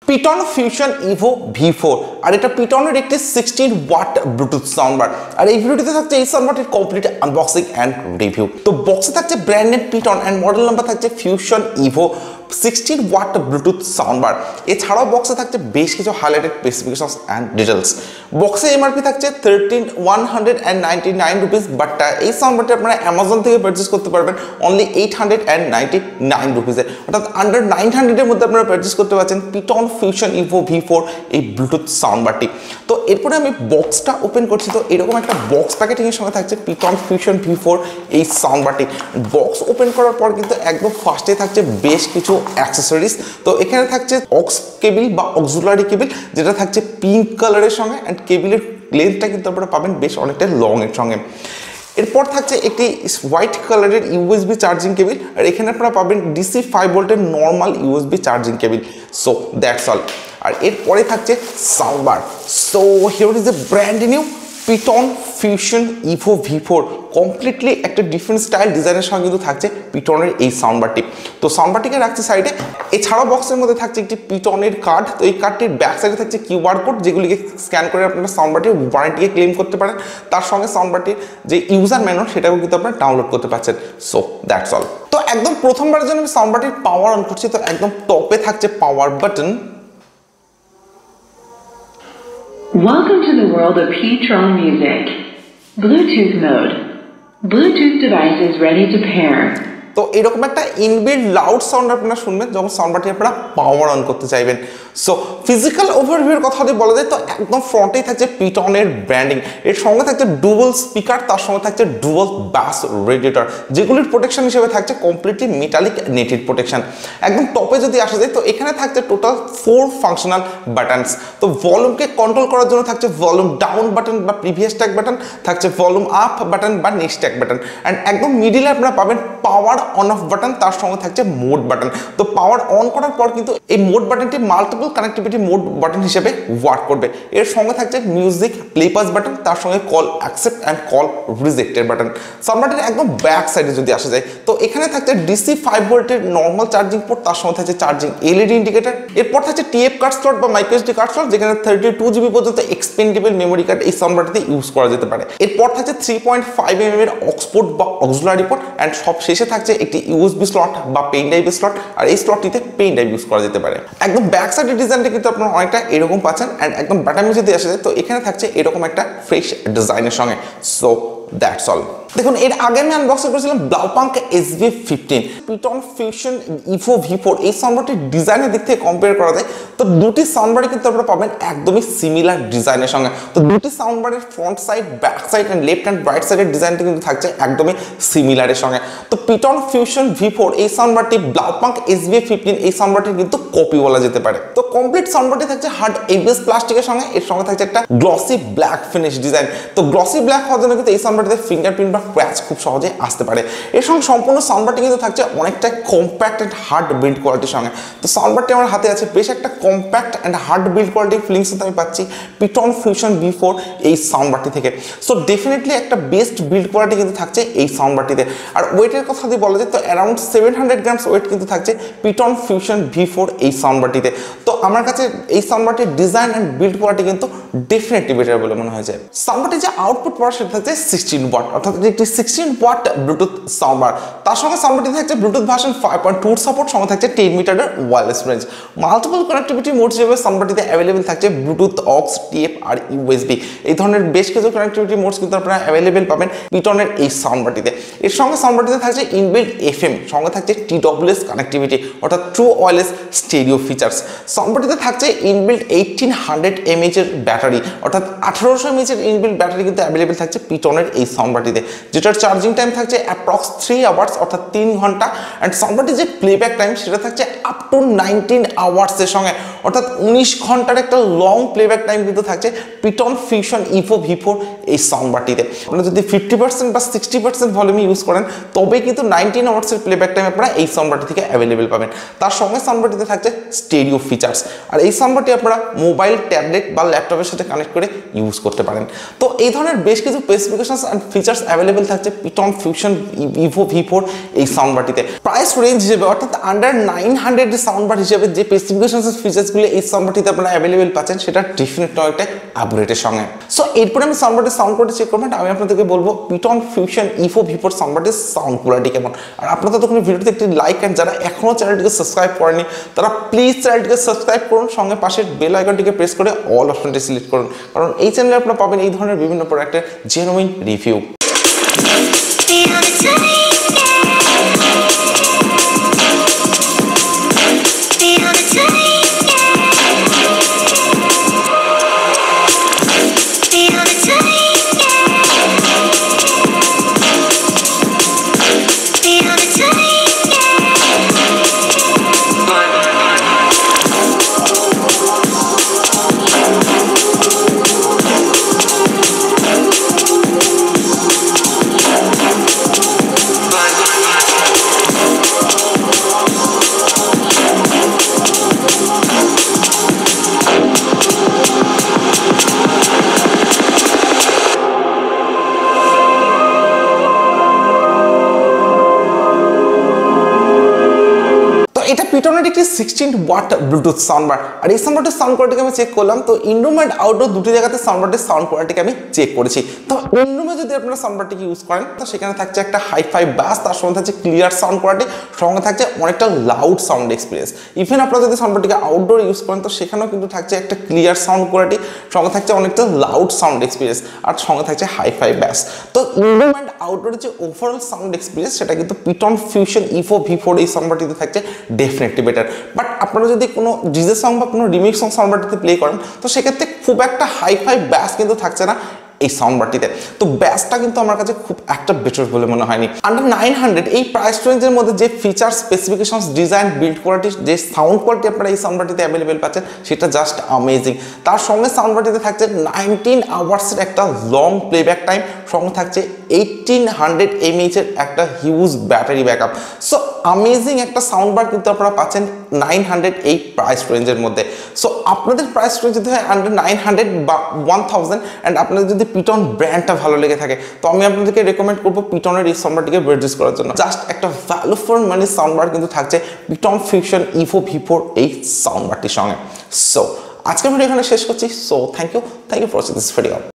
Ptron Fusion Evo V4 আর এটা Ptronের একটি 16 watt Bluetooth soundbar আর এই ভিডিওতে থাকছে এই সাউন্ডবারটির কমপ্লিট আনবক্সিং এন্ড রিভিউ। তো বক্সে থাকছে brand name Ptron and model number থাকছে Fusion Evo 16 watt Bluetooth soundbar. এছাড়াও বক্সে থাকছে বেশ কিছু হাইলাইটেড স্পেসিফিকেশনস এন্ড ডিটেইলস। বক্সে এমআরপি থাকছে 13199 রুপিস, বাট এই সাউন্ডবারটি আপনারা অ্যামাজন থেকে পারচেজ করতে পারবেন অনলি 899 রুপিসে, অর্থাৎ আন্ডার 900 এর মধ্যে আপনারা পারচেজ করতে পারছেন Ptron Fusion Evo V4 এই ব্লুটুথ সাউন্ডবারটি। তো এরপরে আমি বক্সটা ওপেন করছি। তো এরকম একটা বক্স প্যাকেটিং এর সঙ্গে থাকছে Ptron Fusion V4 এই সাউন্ডবারটি। বক্স ওপেন করার পর কিন্তু একদম ফার্স্টে থাকছে বেশ কিছু অ্যাক্সেসরিজ। তো এখানে থাকছে অক্স কেবল বা অক্সিলারি কেবল, যেটা থাকছে পিঙ্ক কালারের সঙ্গে অ্যান্ড কেবলের লেন্থটা কিন্তু আপনারা পাবেন বেশ অনেকটা লং এর সঙ্গে। এরপর থাকছে একটি হোয়াইট কালারের ইউএসবি চার্জিং কেবল, আর এখানে আপনারা পাবেন ডিসি 5 ভোল্টের normal USB charging cable. So that's all. আর এরপরে থাকছে soundbar. So here is a brand new Ptron Fusion Evo V4, completely একটা ডিফারেন্ট স্টাইল ডিজাইনের সঙ্গে কিন্তু থাকছে Ptronের এই সাউন্ডবারটি। তো সাউন্ডবারটিকে রাখছে সাইডে। এছাড়াও বক্সের মধ্যে থাকছে একটি Ptronের কার্ড। তো এই কার্ডটির ব্যাক সাইডে থাকছে কিউআর কোড, যেগুলিকে স্ক্যান করে আপনারা সাউন্ডবারটির ওয়ারেন্টিকে ক্লেম করতে পারেন। তার সঙ্গে সাউন্ডবারটির যে ইউজার ম্যানুয়াল সেটাও কিন্তু আপনারা ডাউনলোড করতে পারছেন। So that's all. তো একদম প্রথমবারের জন্য আমি সাউন্ডবারটির পাওয়ার অন করছি। তো একদম টপে থাকছে power button. Welcome to the world of Ptron music. Bluetooth mode. Bluetooth device is ready to pair. তো এরকম একটা ইনবিল্ট লাউড সাউন্ড আপনারা শুনবেন যখন সাউন্ডবারটি আপনারা পাওয়ার অন করতে চাইবেন। সো ফিজিক্যাল ওভারভিউর কথা যদি বলা যায় তো একদম ফ্রন্টেই থাকছে Ptronের ব্র্যান্ডিং। এর সঙ্গে থাকছে ডুয়াল স্পিকার, তার সঙ্গে থাকছে ডুয়াল ব্যাস রেডিয়েটর, যেগুলির প্রোটেকশন হিসেবে থাকছে কমপ্লিটলি মেটালিক নেটেড প্রোটেকশন। একদম টপে যদি আসা যায় তো এখানে থাকছে টোটাল 4 ফাংশনাল বাটনস। তো ভলিউমকে কন্ট্রোল করার জন্য থাকছে ভলিউম ডাউন বাটন বা প্রিভিয়াস ট্যাগ বাটন, থাকছে ভলিউম আপ বাটন বা নেক্সট ট্যাগ বাটন, অ্যান্ড একদম মিডিলে আপনারা পাবেন পাওয়ার অন অফ বাটন, তার সঙ্গে থাকছে মোড বাটন। তো পাওয়ার অন করার পর কিন্তু এই মোড বাটনটি মাল্টিপল কানেক্টিভিটি মোড বাটন হিসেবে ওয়ার্ক করবে। এর সঙ্গে থাকছে মিউজিক প্লে পাস বাটন, তার সঙ্গে কল অ্যাকসেপ্ট অ্যান্ড কল রিজেক্টের বাটন। সাউন্ডবারটির একদম ব্যাক সাইডে যদি আসা যায় তো এখানে থাকছে ডিসি 5 ভোল্টের নর্মাল চার্জিং পোর্ট, তার সঙ্গে থাকছে চার্জিং এলইডি ইন্ডিকেটর। এরপর থাকছে টিএফ কার্ড স্লট বা মাইক্রোএসডি কার্ড স্লট, যেখানে 32 জিবি পর্যন্ত এক্সপেন্ডেবল মেমোরি কার্ড এই সাউন্ডবারটিতে ইউজ করা যেতে পারে। এরপর থাকছে 3.5 mm এর অক্সপোর্ট বা অক্সিলারি পোর্ট, অ্যান্ড সব শেষে থাকছে একটি ইউএসবি স্লট বা পেন ড্রাইভ স্লট, আর এই স্লটটিতে পেন ড্রাইভ ইউজ করা যেতে পারে। একদম ব্যাক সাইডের ডিজাইনটা কিন্তু আপনারা অনেকটা এরকম পাচ্ছেন, অ্যান্ড একদম বাটামে যদি আসা যায় তো এখানে থাকছে এরকম একটা ফ্রেশ ডিজাইনের সঙ্গে। So that's all. দেখুন, এর আগে আমি আনবক্সিং করেছিলাম Blaupunkt SV15 Ptron Fusion Evo V4। এই সাউন্ডবারটির ডিজাইনের দিক থেকে কম্পেয়ার করা যায় তো দুটি সাউন্ডবারই কিন্তু আপনারা পাবেন একদমই সিমিলার ডিজাইনের সঙ্গে। তো দুটি সাউন্ডবারের front side, back side and left and right সাইডের ডিজাইনটি কিন্তু থাকছে একদমই সিমিলারের সঙ্গে। তো Ptron Fusion V4 এই সাউন্ডবারটি Blaupunkt SV15 এই সাউন্ডবারটির কিন্তু কপি বলা যেতে পারে। তো কমপ্লিট সাউন্ডবারটি থাকছে হার্ড এবিএস প্লাস্টিকের সঙ্গে, এর সঙ্গে থাকছে একটা গ্লসি ব্ল্যাক ফিনিশ ডিজাইন। তো গ্লসি ব্ল্যাক হওয়ার জন্য কিন্তু এই সাউন্ডবারটিতে ফিঙ্গারপ্রিন্ট বা স্ক্র্যাচ খুব সহজে আসতে পারে। এর সঙ্গে সম্পূর্ণ সাউন্ডবারটি কিন্তু থাকছে অনেকটা কম্প্যাক্ট অ্যান্ড হার্ড বিল্ড কোয়ালিটির সঙ্গে। তো সাউন্ডবারটি আমার হাতে আছে, বেশ একটা কম্প্যাক্ট অ্যান্ড হার্ড বিল্ড কোয়ালিটির ফিলিংস আমি পাচ্ছি Ptron Fusion V4 এই সাউন্ডবারটি থেকে। সো ডেফিনেটলি একটা বেস্ট বিল্ড কোয়ালিটি কিন্তু থাকছে এই সাউন্ডবারটিতে। আর ওয়েটের কথা যদি বলা যায় তো অ্যারাউন্ড 700 গ্রামস ওয়েট কিন্তু থাকছে Ptron Fusion V4 এই সাউন্ডবারটিতে। তো আমার কাছে এই সাউন্ডবারটির ডিজাইন অ্যান্ড বিল্ড কোয়ালিটি কিন্তু ডেফিনেটলি বেটার বলে মনে হয়েছে। সাউন্ডবারটি যে আউটপুট পাওয়ার সেটা থাকছে 16 ওয়াট, অর্থাৎ একটি 16 ওয়াট ব্লুটুথ সাউন্ডবার। তার সঙ্গে সাউন্ডবারটি থাকছে ব্লুটুথ ভার্সন 5.2 সাপোর্ট, সঙ্গে থাকছে 10 মিটারের wireless range. Multiple connectivity mode হিসেবে সাউন্ডবারটিতে অ্যাভেলেবেল থাকছে ব্লুটুথ, অক্স, টিএফ আর ইউএসবি। এই ধরনের বেশ কিছু কানেক্টিভিটি মোডস কিন্তু আপনারা অ্যাভেলেবেল পাবেন Ptronের এই সাউন্ডবারটিতে। এর সঙ্গে সাউন্ডবারটিতে থাকছে ইনবিল্ট এফএম, সঙ্গে থাকছে টিডব্লিউএস কানেক্টিভিটি অর্থাৎ ট্রু ওয়্যারলেস স্টেরিও ফিচার্স। সাউন্ডবারটিতে থাকছে ইনবিল্ট 1800 mAh এর ব্যাটারি, অর্থাৎ 1800 mAh এর ইনবিল্ট ব্যাটারি কিন্তু অ্যাভেলেবেল থাকছে Ptronের এই সাউন্ডবারটিতে, যেটার চার্জিং টাইম থাকছে অ্যাপ্রক্স 3 আওয়ার্স অর্থাৎ 3 ঘন্টা। অ্যান্ড সাউন্ডবারটির যে প্লেব্যাক টাইম সেটা থাকছে আপ টু 19 আওয়ার্সের সঙ্গে, অর্থাৎ 19 ঘন্টার একটা লং প্লেব্যাক টাইম কিন্তু থাকছে Ptron Fusion Evo V4 এই সাউন্ডবারটিতে। আপনারা যদি 50% বা 60% ভলিউমে ইউজ করেন তবে কিন্তু 19 আওয়ার্সের প্লেব্যাক টাইম আপনারা এই সাউন্ডবারটি থেকে অ্যাভেলেবেল পাবেন। তার সঙ্গে সাউন্ডবারটিতে থাকছে স্টেরিও ফিচার্স, আর এই সাউন্ডবারটি আপনারা মোবাইল, ট্যাবলেট বা ল্যাপটপের সাথে কানেক্ট করে ইউজ করতে পারেন। তো এই ধরনের বেশ কিছু স্পেসিফিকেশনস অ্যান্ড ফিচার্স অ্যাভেলেবেল থাকছে Ptron Fusion Evo V4 এই সাউন্ডবারটিতে। প্রাইস রেঞ্জ হিসেবে অর্থাৎ আন্ডার 900 সাউন্ডবার হিসেবে যে স্পেসিফিকেশনস ফিচার্স ফিচার্সগুলো এই সাউন্ডবারটিতে আপনারা অ্যাভেলেবেল পাচ্ছেন সেটা ডেফিনেটলি একটা আপগ্রেডের সঙ্গে। সো এরপরে আমি সাউন্ডবারটির সাউন্ড কোয়ালিটি চেক করবেন, আমি আপনাদেরকে বলবো Ptron Fusion Evo V4 সাউন্ডবারটির সাউন্ড কোয়ালিটি কেমন। আর আপনারা ততক্ষণ ভিডিওতে একটি লাইক অ্যান্ড যারা এখনও চ্যানেলটিকে সাবস্ক্রাইব করেনি তারা প্লিজ চ্যানেলটিকে সাবস্ক্রাইব করুন, সঙ্গে পাশের বেল আইকনটিকে প্রেস করে অল অপশনটি সিলেক্ট করুন, কারণ এই চ্যানেলে আপনারা পাবেন এই ধরনের বিভিন্ন প্রোডাক্টের জেনুইন রিভিউ। এটা Ptron's একটি 16 ওয়াট ব্লুটুথ সাউন্ডবার। আর এই সাউন্ডবারটির সাউন্ড কোয়ালিটিকে আমি চেক করলাম, তো ইনরুম অ্যান্ড আউটডোর দুটি জায়গাতে সাউন্ডবারটির সাউন্ড কোয়ালিটিকে আমি চেক করেছি। তো ইনরুমে যদি আপনারা সাউন্ডবারটিকে ইউজ করেন তো সেখানে থাকছে একটা হাই-ফাই বাস, তার সঙ্গে থাকছে ক্লিয়ার সাউন্ড কোয়ালিটি, সঙ্গে থাকছে অনেকটা লাউড সাউন্ড এক্সপিরিয়েন্স। ইভেন আপনারা যদি সাউন্ডবারটিকে আউটডোর ইউজ করেন তো সেখানেও কিন্তু থাকছে একটা ক্লিয়ার সাউন্ড কোয়ালিটি, সঙ্গে থাকছে অনেকটা লাউড সাউন্ড এক্সপিরিয়েন্স, আর সঙ্গে থাকছে হাই-ফাই বাস। তো ইনরুম অ্যান্ড আউটডোরের যে ওভারঅল সাউন্ড এক্সপিরিয়েন্স সেটা কিন্তু Ptron Fusion Evo V4 এই সাউন্ডবারটিতে থাকছে ডেফিনেটলি বেটার। বাট আপনারা যদি কোনো ডিজে সং বা কোনো রিমিক্স সং সাউন্ডবারটিতে প্লে করেন তো সেক্ষেত্রে খুব একটা হাই-ফাই ব্যাস কিন্তু থাকছে না এই সাউন্ডবারটিতে। তো ব্যাসটা কিন্তু আমার কাছে খুব একটা বেটার বলে মনে হয়নি। আন্ডার 900 এই প্রাইস রেঞ্জের মধ্যে যে feature specifications, design, build quality, যে সাউন্ড কোয়ালিটি আপনারা এই সাউন্ডবারটিতে অ্যাভেলেবেল পাচ্ছেন সেটা জাস্ট অ্যামেজিং। তার সঙ্গে সাউন্ডবারটিতে থাকছে 19 আওয়ার্সের একটা লং প্লেব্যাক টাইম, সঙ্গে থাকছে 1800 mAh এর একটা huge battery backup. So amazing একটা সাউন্ডবার কিন্তু আপনারা পাচ্ছেন 900 এই প্রাইস রেঞ্জের মধ্যে। সো আপনাদের প্রাইস রেঞ্জ যদি হয় আন্ডার 900 বা 1000 অ্যান্ড আপনাদের যদি Ptron ব্র্যান্ডটা ভালো লেগে থাকে তো আমি আপনাদেরকে রেকমেন্ড করবো Ptron's এই সাউন্ডবারটিকে পারচেজ করার জন্য। জাস্ট একটা ভ্যালু ফর মানি সাউন্ডবার কিন্তু থাকছে Ptron Fusion Evo V4 এই সাউন্ডবারটির সঙ্গে। সো আজকের ভিডিও এখানে শেষ করছি। So thank you for watching this video.